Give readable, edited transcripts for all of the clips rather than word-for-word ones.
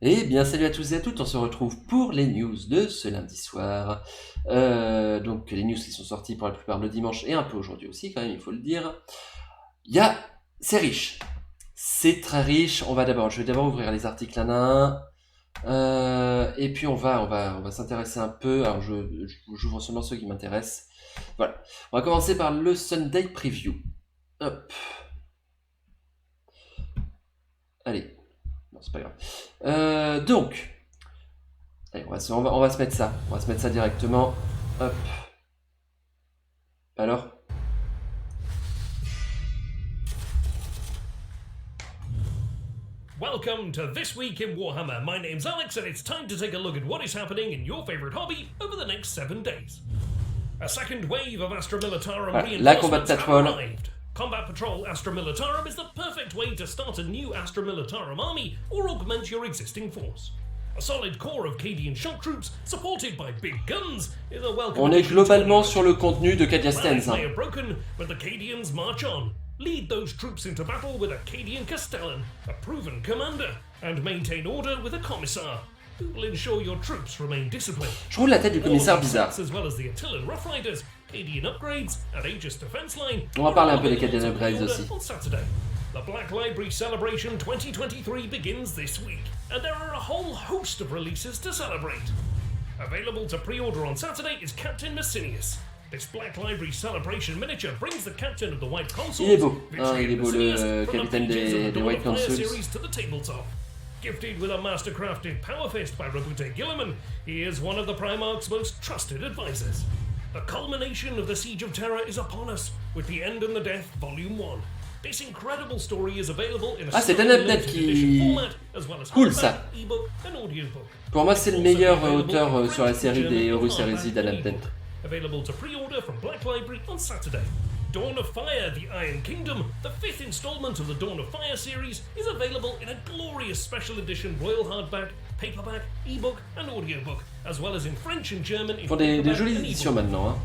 Eh bien, salut à tous et à toutes, on se retrouve pour les news de ce lundi soir. Donc, les news qui sont sorties pour la plupart le dimanche et un peu aujourd'hui aussi, quand même, il faut le dire. C'est riche. C'est très riche. Je vais d'abord ouvrir les articles un à un. Et puis, on va s'intéresser un peu. Alors, j'ouvre seulement ceux qui m'intéressent. Voilà. On va commencer par le Sunday Preview. Hop. Allez. Non, c'est pas grave. Allez, on va se mettre ça. On va se mettre ça directement. Hop. Alors. Welcome to This Week in Warhammer. My name's Alex, and it's time to take a look at what is happening in your favourite hobby over the next 7 days. A second wave of Astra Militarum La Combat reinforcements have Patrol. arrived. Combat Patrol Astra Militarum is the perfect way to start a new Astra Militarum army or augment your existing force. A solid core of Cadian shock troops, supported by big guns, is a welcome. On est globalement sur le contenu de Cadia Stens. May have broken, but the Cadians march on. Lead those troops into battle with a Cadian Castellan, a proven commander, and maintain order with a commissar, who will ensure your troops remain disciplined. Je trouve la tête du commissaire bizarre. As well as the Attilan Rough Riders, Cadian upgrades, and Aegis defense line. On va parler un peu des Cadian upgrades aussi. On Saturday. The Black Library Celebration 2023 begins this week, and there are a whole host of releases to celebrate. Available to pre-order on Saturday is Captain Messinius. This Black Library Celebration miniature brings the captain of the White Consuls, Il est beau, le capitaine des White Consuls. series to the tabletop. Gifted with a mastercrafted power fist by Rabute Gilliman, he is one of the Primarch's most trusted advisors. The culmination of the Siege of Terror is upon us, with The End and the Death Volume 1. This incredible story is available in a c'est un update format, as well as cool, hardback, ça. ebook, and audiobook. Pour moi, c'est le meilleur auteur sur la série des Horus Heresy d'Adapted. Available to pre-order from Black Library on Saturday. Dawn of Fire, the Iron Kingdom, the 5th installment of the Dawn of Fire series, is available in a glorious special edition royal hardback, paperback, ebook, and audiobook, as well as in French and German. Ils font des jolies éditions maintenant. Hein.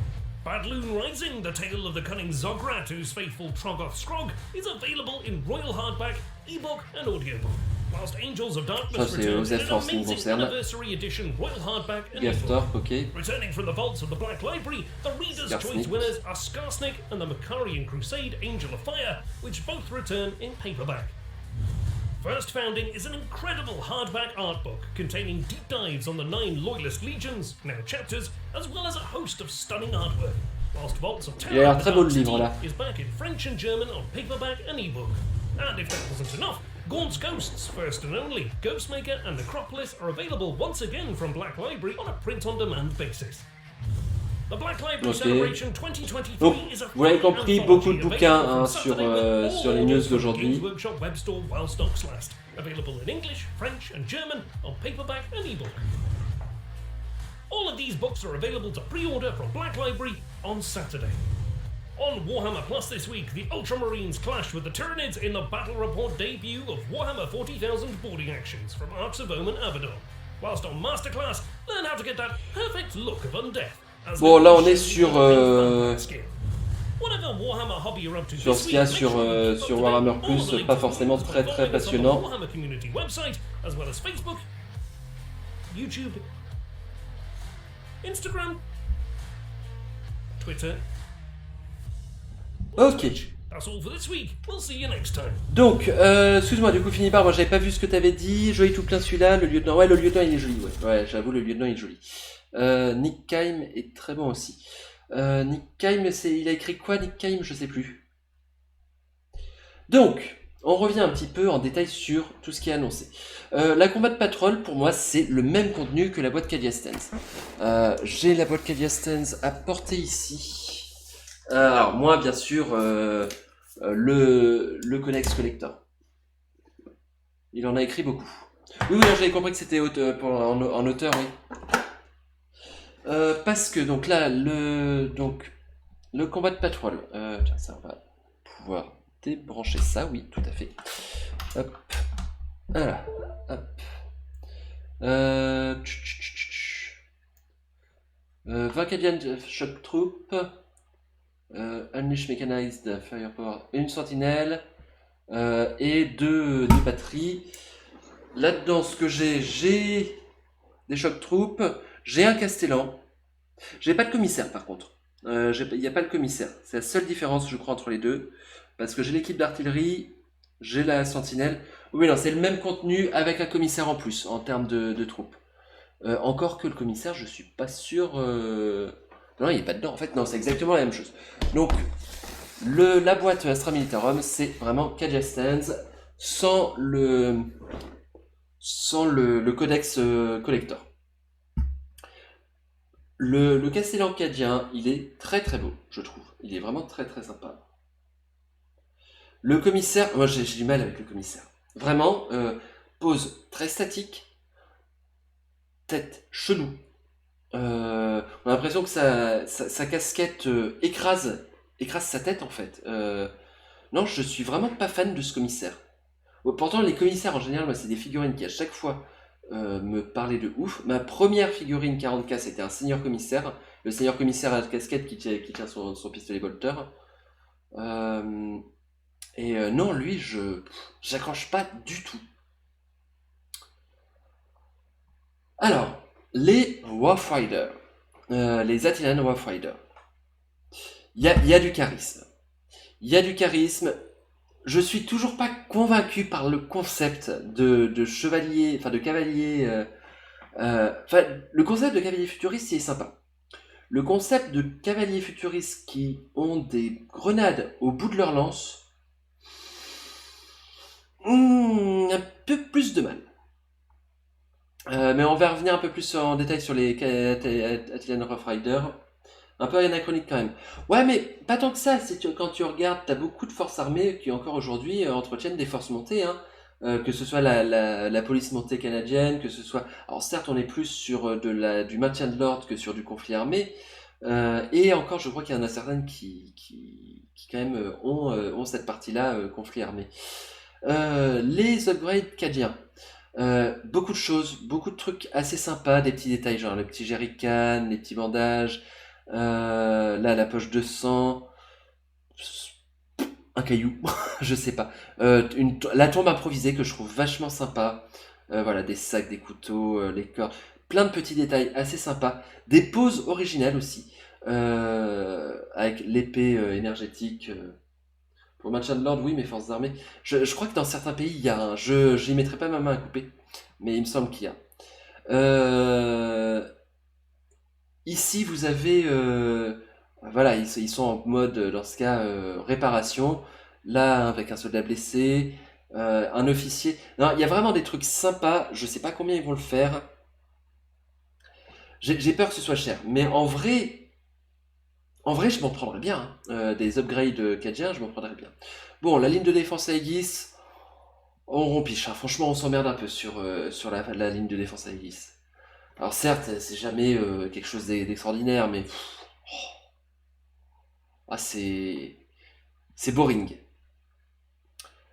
Badloon Rising, the tale of the cunning Zograt whose faithful Troggoth Scrog, is available in royal hardback, ebook, and audiobook. Whilst Angels of Darkness returns in an amazing anniversary edition royal hardback and ebook. Okay. Returning from the vaults of the Black Library, the Reader's Choice winners are Skarsnik and the Makarian Crusade Angel of Fire, which both return in paperback. First Founding is an incredible hardback art book containing deep dives on the 9 Loyalist Legions, now chapters, as well as a host of stunning artwork. Whilst Vaults of Terror is back in French and German on paperback and ebook. And if that wasn't enough, Gaunt's Ghosts, First and Only, Ghostmaker and Necropolis are available once again from Black Library on a print-on-demand basis. The Black Library Celebration 2023 Donc, is a vous l'avez compris, beaucoup de bouquins hein, sur les news d'aujourd'hui. Workshop web store while stocks last. Available in English, French and German on paperback and ebook. All of these books are available to pre-order from Black Library on Saturday. On Warhammer Plus this week, the Ultramarines clash with the Tyranids in the Battle Report debut of Warhammer 40,000 boarding actions from Arks of Omen Abaddon. Whilst on Masterclass, learn how to get that perfect look of undeath. Bon, là on est sur ce qu'il y a sur Warhammer Plus, pas forcément très passionnant. YouTube, Instagram, Twitter. Ok. Donc, excuse-moi, du coup, fini par moi, j'avais pas vu ce que t'avais dit. Joli tout plein celui-là, le lieutenant. Ouais, le lieutenant il est joli, ouais, j'avoue, le lieutenant il est joli. Nick Kime est très bon aussi. Nick Kime, il a écrit quoi, Nick Kime? Je sais plus. Donc, on revient un petit peu en détail sur tout ce qui est annoncé. La Combat Patrol, pour moi, c'est le même contenu que la boîte Cadia Stens. J'ai la boîte Cadia Stens à porter ici. Alors, moi, bien sûr, le Codex Collector. Il en a écrit beaucoup. Oui, j'avais compris que c'était en auteur, oui. Parce que, donc là, le Combat Patrol. Tiens, ça, on va pouvoir débrancher ça, oui, tout à fait. Hop. Voilà. Hop. 20 Cadian Shock Troop. Unleash Mechanized Firepower, une sentinelle et deux batteries. là-dedans, ce que j'ai des chocs troupes, j'ai un Castellan. J'ai pas de commissaire par contre. Il n'y a pas le commissaire. C'est la seule différence, je crois, entre les deux. Parce que j'ai l'équipe d'artillerie, j'ai la sentinelle. Oui, non, c'est le même contenu avec un commissaire en plus en termes de troupes. Encore que le commissaire, je suis pas sûr. Non, il est pas dedans. En fait, non, c'est exactement la même chose. Donc, la boîte Astra Militarum, c'est vraiment Kaja Stands sans le codex collector. Le Castellan cadien, il est très très beau, je trouve. Il est vraiment très très sympa. Le commissaire, moi j'ai du mal avec le commissaire. Vraiment, pose très statique, tête chelou. On a l'impression que sa casquette écrase sa tête en fait. Non, je suis vraiment pas fan de ce commissaire. Pourtant, les commissaires en général, moi, c'est des figurines qui à chaque fois me parlaient de ouf. Ma première figurine 40K, c'était un seigneur commissaire. Le seigneur commissaire à la casquette qui tient son pistolet bolter. Non, lui, j'accroche pas du tout. Alors, les Warfighter, les Attilan Warfighter. Il y a du charisme. Il y a du charisme. Je suis toujours pas convaincu par le concept de chevalier, enfin de cavalier. Le concept de cavalier futuriste, il est sympa. Le concept de cavaliers futuristes qui ont des grenades au bout de leur lance, un peu plus de mal. Mais on va revenir un peu plus en détail sur les Attilan Rough Rider. Un peu anachronique quand même. Ouais, mais pas tant que ça. Quand tu regardes, t'as beaucoup de forces armées qui encore aujourd'hui entretiennent des forces montées. Hein. Que ce soit la police montée canadienne, que ce soit... Alors certes, on est plus sur du maintien de l'ordre que sur du conflit armé. Et encore, je crois qu'il y en a certaines qui quand même ont cette partie-là, conflit armé. Les upgrades cadiens. Beaucoup de choses, beaucoup de trucs assez sympas, des petits détails genre le petit jerrycan, les petits bandages, là la poche de sang, un caillou, je sais pas, la tombe improvisée que je trouve vachement sympa, voilà des sacs, des couteaux, les cordes, plein de petits détails assez sympas, des poses originales aussi, avec l'épée énergétique. Pour maintien de l'ordre, oui, mais forces armées. Je crois que dans certains pays, il y a un jeu, j'y mettrai pas ma main à couper, mais il me semble qu'il y a. Ici, vous avez, voilà, ils sont en mode, dans ce cas, réparation. Là, avec un soldat blessé, un officier. Non, il y a vraiment des trucs sympas. Je sais pas combien ils vont le faire. J'ai peur que ce soit cher, mais en vrai, je m'en prendrais bien. Hein. Des upgrades Kadja, je m'en prendrais bien. Bon, la ligne de défense Aegis, on rompiche. Hein. Franchement, on s'emmerde un peu sur la ligne de défense Aegis. Alors certes, c'est jamais quelque chose d'extraordinaire, mais c'est boring.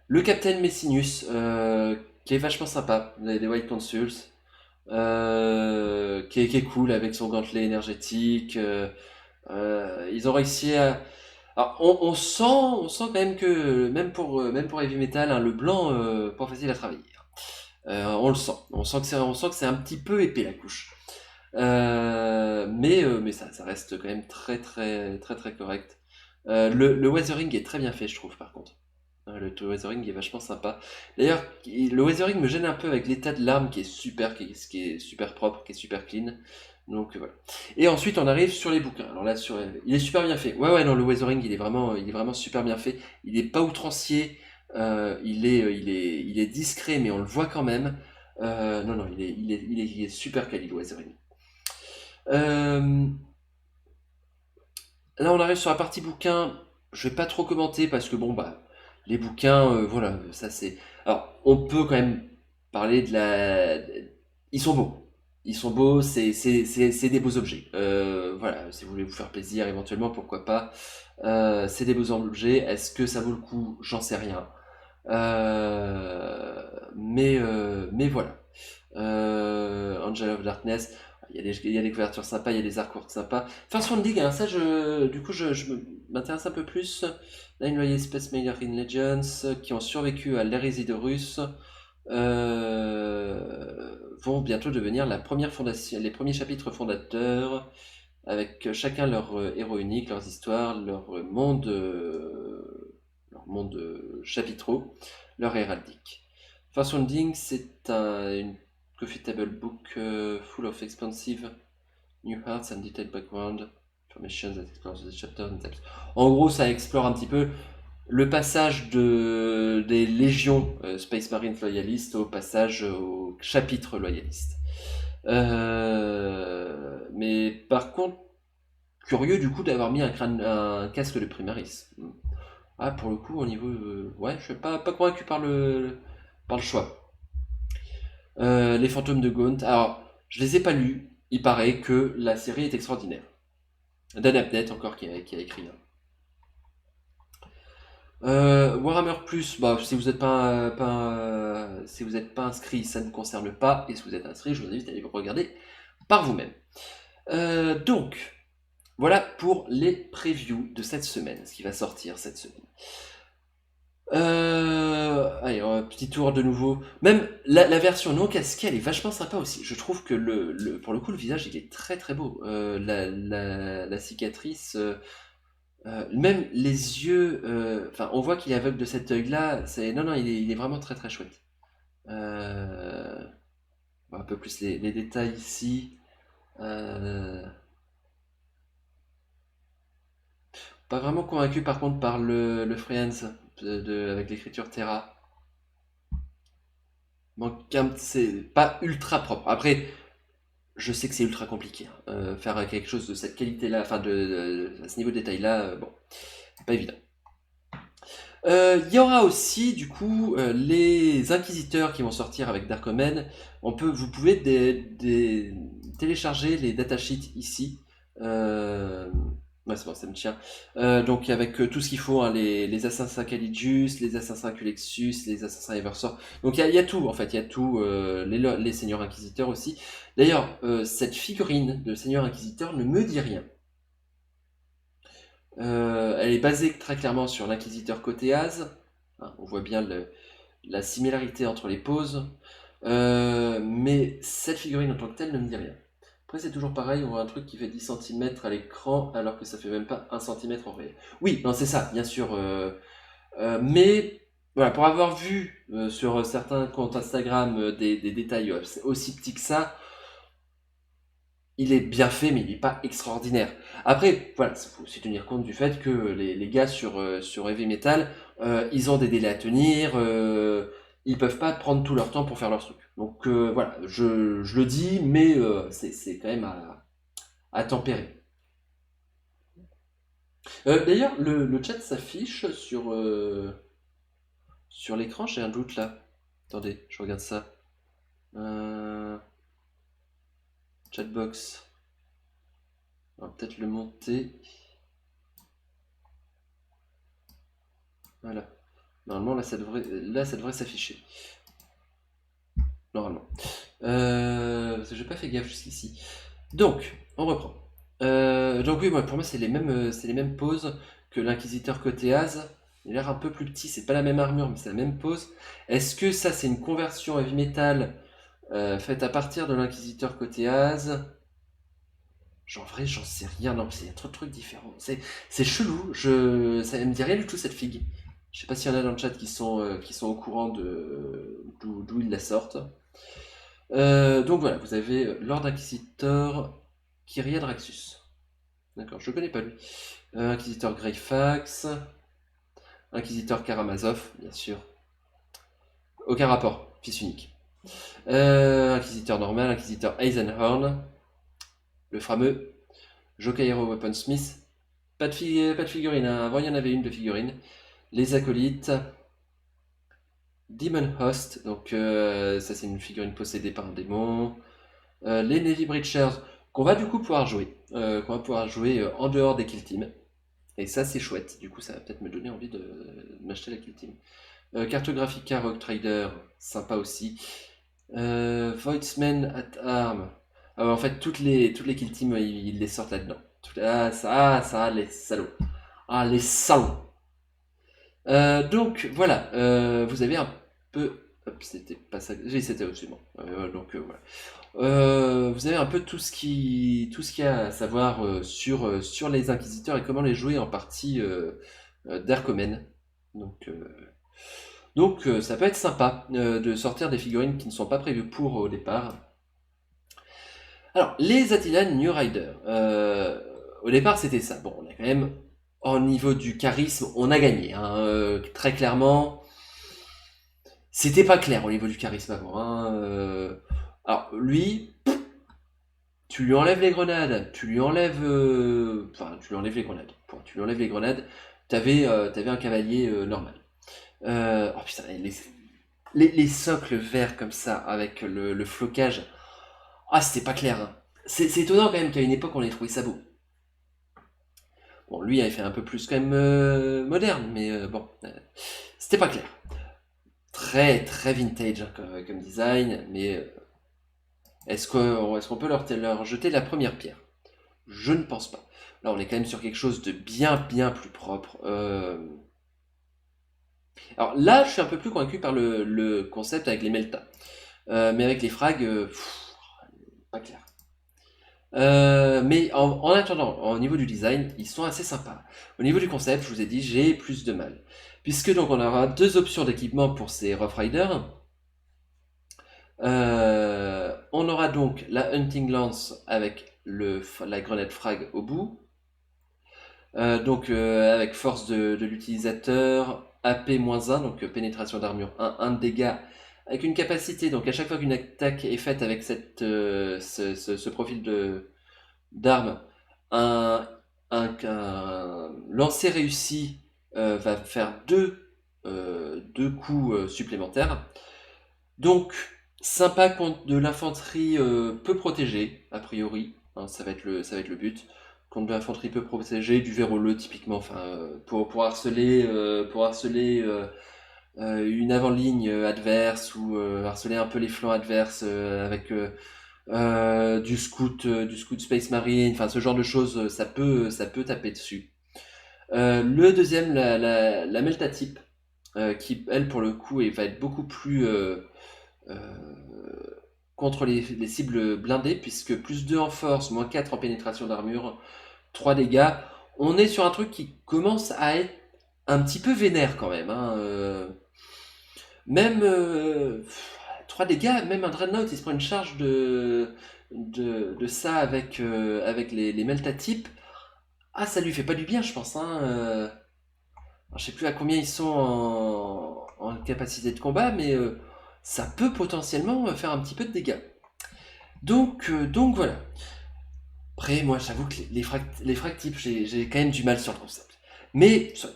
Le Captain Messinus, qui est vachement sympa, des White Consuls, qui est cool avec son gantelet énergétique. Ils ont réussi à... Alors, on sent quand même que, même pour Heavy Metal, hein, le blanc, pas facile à travailler. On le sent. On sent que c'est un petit peu épais la couche. Mais ça reste quand même très très très très correct. Le weathering est très bien fait, je trouve, par contre. Le weathering est vachement sympa. D'ailleurs, le weathering me gêne un peu avec l'état de l'arme qui est super, qui est super propre, qui est super clean. Donc voilà. Et ensuite, on arrive sur les bouquins. Alors là, il est super bien fait. Ouais, non, le weathering, il est vraiment super bien fait. Il est pas outrancier. Il est discret, mais on le voit quand même. Non, il est super quali, le weathering. Euh, Là, on arrive sur la partie bouquins. Je vais pas trop commenter parce que bon, bah, les bouquins, voilà, ça c'est. Alors, on peut quand même parler de la. Ils sont beaux. Ils sont beaux, c'est des beaux objets. Voilà, si vous voulez vous faire plaisir, éventuellement, pourquoi pas. C'est des beaux objets. Est-ce que ça vaut le coup? J'en sais rien. Mais voilà. Angel of Darkness. Il y a des couvertures sympas, il y a des artworks sympas. First Round League, hein, ça, du coup, je m'intéresse un peu plus. Nine Loyal Space Marine Legends qui ont survécu à l'hérésie de Russe. vont bientôt devenir la première fondation, les premiers chapitres fondateurs, avec chacun leur héros unique, leurs histoires, leur monde chapitraux, leur héraldique. First Founding, c'est une coffee table book full of expansive new hearts and detailed background information that explores the chapter and types. En gros, ça explore un petit peu le passage des légions Space Marine loyalistes au passage au chapitre loyaliste. Mais par contre, curieux du coup d'avoir mis un casque de Primaris. Ah, pour le coup, au niveau. Ouais, je suis pas convaincu par le choix. Les fantômes de Gaunt. Alors, je les ai pas lus. Il paraît que la série est extraordinaire. Dan Abnett encore qui a écrit. Warhammer Plus, bah, si vous n'êtes si vous n'êtes pas inscrit, ça ne concerne pas. Et si vous êtes inscrit, je vous invite à aller regarder par vous-même. Donc, voilà pour les previews de cette semaine, ce qui va sortir cette semaine. Allez, un petit tour de nouveau. Même la version non casquée, elle est vachement sympa aussi. Je trouve que pour le coup, le visage, il est très très beau. La cicatrice, même les yeux, enfin, on voit qu'il est aveugle de cet œil-là. Non, il est vraiment très très chouette. Un peu plus les détails ici. Pas vraiment convaincu par contre par le Friends avec l'écriture Terra. C'est pas ultra propre. Après, je sais que c'est ultra compliqué. Faire quelque chose de cette qualité-là, enfin à ce niveau de détail-là, bon, pas évident. Il y aura aussi du coup les Inquisiteurs qui vont sortir avec Dark Omen. Vous pouvez télécharger les datasheets ici. Ouais, c'est bon, ça me tient. Donc avec tout ce qu'il faut, hein, les assassins Caligius, les assassins Culexus, les assassins Eversor. Donc il y a tout en fait, il y a tout, les seigneurs inquisiteurs aussi. D'ailleurs, cette figurine de seigneur inquisiteur ne me dit rien. Elle est basée très clairement sur l'inquisiteur côté Az. Hein, on voit bien la similarité entre les poses. Mais cette figurine en tant que telle ne me dit rien. Après, c'est toujours pareil, on voit un truc qui fait 10 cm à l'écran, alors que ça fait même pas 1 cm en réel. Oui, non, c'est ça, bien sûr. Mais, voilà, pour avoir vu sur certains comptes Instagram des détails aussi petits que ça, il est bien fait, mais il n'est pas extraordinaire. Après, voilà, il faut aussi tenir compte du fait que les gars sur Heavy Metal, ils ont des délais à tenir, ils peuvent pas prendre tout leur temps pour faire leur truc. Donc voilà, je le dis, mais c'est quand même à tempérer. D'ailleurs, le chat s'affiche sur l'écran, j'ai un doute là. Attendez, je regarde ça. Chatbox. On va peut-être le monter. Voilà. Normalement, là, ça devrait s'afficher. Normalement. Parce que j'ai pas fait gaffe jusqu'ici. Donc, on reprend. Donc oui, pour moi, c'est les mêmes poses que l'inquisiteur côté Az. Il a l'air un peu plus petit, c'est pas la même armure, mais c'est la même pose. Est-ce que ça, c'est une conversion heavy metal faite à partir de l'inquisiteur côté Az? En vrai, j'en sais rien. Non, il y a trop de trucs différents. C'est chelou. Ça me dit rien du tout cette figue. Je sais pas s'il y en a dans le chat qui sont au courant d'où ils la sortent. Donc voilà, vous avez Lord Inquisitor Kyria Draxus. D'accord, je connais pas lui. Inquisiteur Greyfax. Inquisiteur Karamazov, bien sûr. Aucun rapport, fils unique. Inquisiteur normal, Inquisiteur Eisenhorn. Le fameux Jokairo Weaponsmith. Pas de figurine, hein. Avant il y en avait une de figurine. Les acolytes. Demon Host, donc ça c'est une figurine possédée par un démon. Les Navy Breachers, qu'on va du coup pouvoir jouer. En dehors des Kill Team. Et ça c'est chouette, du coup ça va peut-être me donner envie de m'acheter la Kill Team. Cartographica Rock Trader, sympa aussi. Voidsman at Arm. En fait toutes les Kill Team ils les sortent là-dedans. Ça, les salauds. Ah les salauds. Donc voilà, vous avez un peu Hop, c'était pas ça. J'ai c'était au-dessus, bon. Donc voilà. Vous avez un peu tout ce qu'il y a à savoir sur les Inquisiteurs et comment les jouer en partie d'Arcomen. Donc ça peut être sympa de sortir des figurines qui ne sont pas prévues pour au départ. Alors, les Attilan New Rider. Au départ, c'était ça. Bon, on a quand même, au niveau du charisme, on a gagné. Hein, très clairement, c'était pas clair au niveau du charisme avant. Hein, alors, lui, tu lui enlèves les grenades, tu lui enlèves... Enfin, tu lui enlèves les grenades. Point. Tu lui enlèves les grenades, t'avais un cavalier normal. Oh putain, les socles verts comme ça, avec le flocage. Ah, c'était pas clair. Hein. C'est étonnant quand même qu'à une époque on ait trouvé ça beau. Bon, lui avait fait un peu plus quand même moderne, mais bon, c'était pas clair. Très très vintage hein, comme design, mais est-ce qu'on peut leur jeter la première pierre? Je ne pense pas. Là, on est quand même sur quelque chose de bien bien plus propre. Alors là, je suis un peu plus convaincu par le concept avec les Melta. Mais avec les frags, pas clair. Mais en attendant, au niveau du design, ils sont assez sympas. Au niveau du concept, je vous ai dit, j'ai plus de mal. Puisque donc on aura deux options d'équipement pour ces Rough Riders. On aura donc la Hunting Lance avec la grenade frag au bout. Donc avec force de l'utilisateur, AP-1, donc pénétration d'armure 1 de dégâts, avec une capacité, donc à chaque fois qu'une attaque est faite avec ce profil d'arme, un lancer réussi va faire deux coups supplémentaires. Donc, sympa contre de l'infanterie peu protégée, a priori, hein, ça va être le but. Contre de l'infanterie peu protégée, du véroleux typiquement, enfin, pour harceler une avant-ligne adverse ou harceler un peu les flancs adverses avec du scout Space Marine, enfin ce genre de choses, ça peut taper dessus. Le deuxième, la Melta Type, qui elle pour le coup va être beaucoup plus contre les cibles blindées, puisque plus 2 en force, moins 4 en pénétration d'armure, 3 dégâts. On est sur un truc qui commence à être un petit peu vénère quand même. Hein, même 3 dégâts, même un Dreadnought, il se prend une charge de ça avec les Melta Types. Ah, ça lui fait pas du bien, je pense. Hein. Alors, je sais plus à combien ils sont en capacité de combat, mais ça peut potentiellement faire un petit peu de dégâts. Donc voilà. Après, moi, j'avoue que les frag types, j'ai quand même du mal sur le concept. Mais, soit.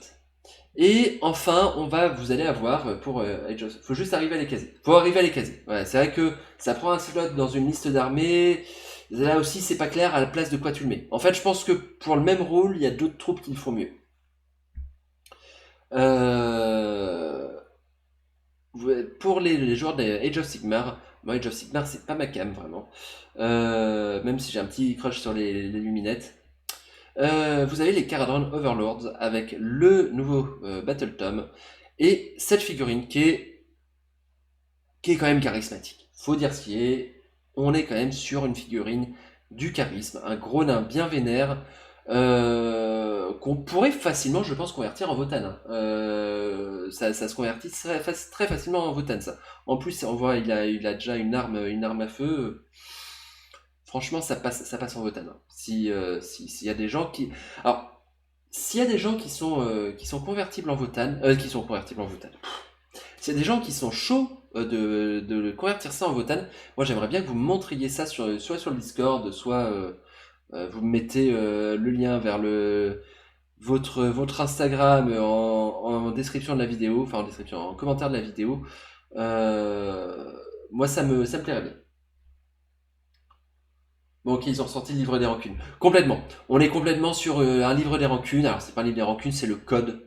Et enfin, vous allez avoir pour Age of... Faut juste arriver à les caser. Faut arriver à les caser. Ouais, c'est vrai que ça prend un slot dans une liste d'armées. Là aussi, c'est pas clair à la place de quoi tu le mets. En fait, je pense que pour le même rôle, il y a d'autres troupes qui le font mieux. Pour les joueurs d'Age of Sigmar, moi Age of Sigmar c'est pas ma cam vraiment. Même si j'ai un petit crush sur les luminettes. Vous avez les Caradron Overlords avec le nouveau Battle Tom et cette figurine qui est quand même charismatique. Faut dire ce qui est. On est quand même sur une figurine du charisme, un gros nain bien vénère qu'on pourrait facilement, je pense, convertir en Votan. Hein. Ça se convertit très facilement en Votan, ça. En plus, on voit, il a déjà une arme à feu. Franchement, ça passe en Votan. Hein. S'il y a des gens qui... Alors, s'il y a des gens qui sont convertibles en Votan... qui sont convertibles en Votan... S'il y a des gens qui sont chauds de convertir ça en Votan, moi j'aimerais bien que vous me montriez ça soit sur le Discord, soit vous me mettez le lien vers votre Instagram en description de la vidéo, enfin en commentaire de la vidéo. Moi ça me plairait bien. Bon, ok, ils ont ressorti le livre des rancunes. Complètement. On est complètement sur un livre des rancunes. Alors, c'est pas un livre des rancunes, c'est le code.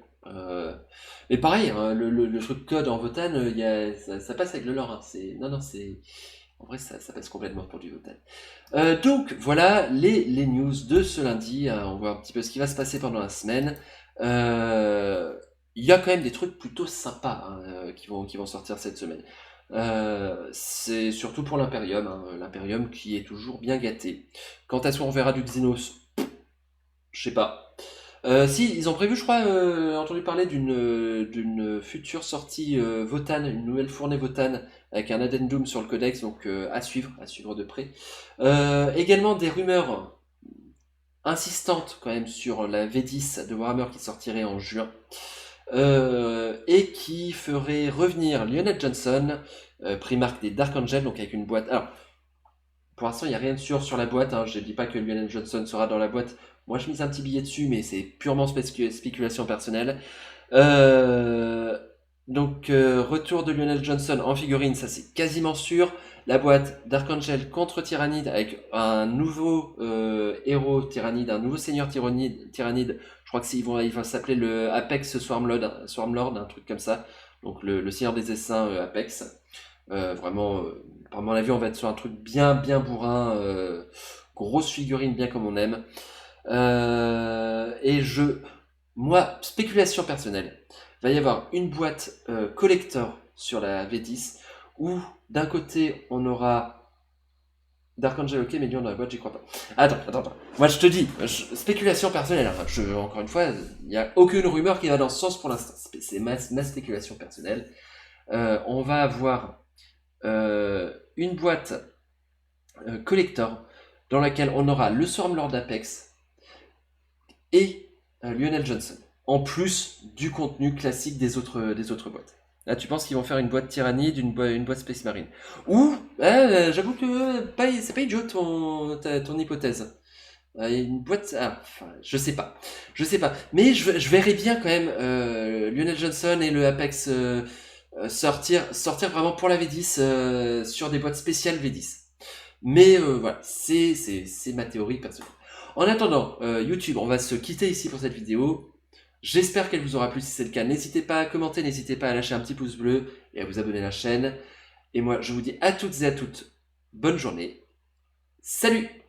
Mais pareil, hein, le truc code en Votan, ça passe avec le lore. Hein. Non, c'est... En vrai, ça passe complètement pour du Votan. Donc, voilà les news de ce lundi. Hein. On voit un petit peu ce qui va se passer pendant la semaine. Il y a quand même des trucs plutôt sympas hein, qui vont sortir cette semaine. C'est surtout pour l'Imperium, hein, l'Imperium qui est toujours bien gâté. Quant à ce qu'on verra du Xenos, je sais pas. Si, ils ont prévu, je crois, entendu parler d'une future sortie Votan, une nouvelle fournée Votan, avec un addendum sur le codex, donc à suivre de près. Également des rumeurs insistantes quand même sur la V10 de Warhammer qui sortirait en juin. Et qui ferait revenir Lionel Johnson, Primarque des Dark Angels, donc avec une boîte. Alors, pour l'instant, il n'y a rien de sûr sur la boîte, hein. Je ne dis pas que Lionel Johnson sera dans la boîte. Moi, je mise un petit billet dessus, mais c'est purement spéculation personnelle. Donc, retour de Lionel Johnson en figurine, ça c'est quasiment sûr. La boîte Dark Angel contre Tyrannide avec un nouveau héros Tyrannide, un nouveau seigneur Tyrannide. Je crois que il va s'appeler le Apex Swarmlord, un truc comme ça. Donc le seigneur des essaims Apex. Vraiment, par mon avis, on va être sur un truc bien bourrin, grosse figurine bien comme on aime. Moi, spéculation personnelle, va y avoir une boîte collector sur la V10 où d'un côté on aura Dark Angel, ok, mais lui dans la boîte, j'y crois pas. Attends. Moi je te dis, spéculation personnelle, enfin, encore une fois, il n'y a aucune rumeur qui va dans ce sens pour l'instant. C'est ma spéculation personnelle. On va avoir une boîte collector dans laquelle on aura le Swarmlord Apex et Lionel Johnson, en plus du contenu classique des autres boîtes. Là, tu penses qu'ils vont faire une boîte Tyrannide, une boîte Space Marine. Ou, j'avoue que c'est pas idiot ton hypothèse. Une boîte, je sais pas. Mais je verrais bien quand même Lionel Johnson et le Apex sortir vraiment pour la V10 sur des boîtes spéciales V10. Mais voilà, c'est ma théorie personnelle. En attendant, YouTube, on va se quitter ici pour cette vidéo. J'espère qu'elle vous aura plu. Si c'est le cas, n'hésitez pas à commenter, n'hésitez pas à lâcher un petit pouce bleu et à vous abonner à la chaîne. Et moi, je vous dis à toutes et à toutes, bonne journée. Salut!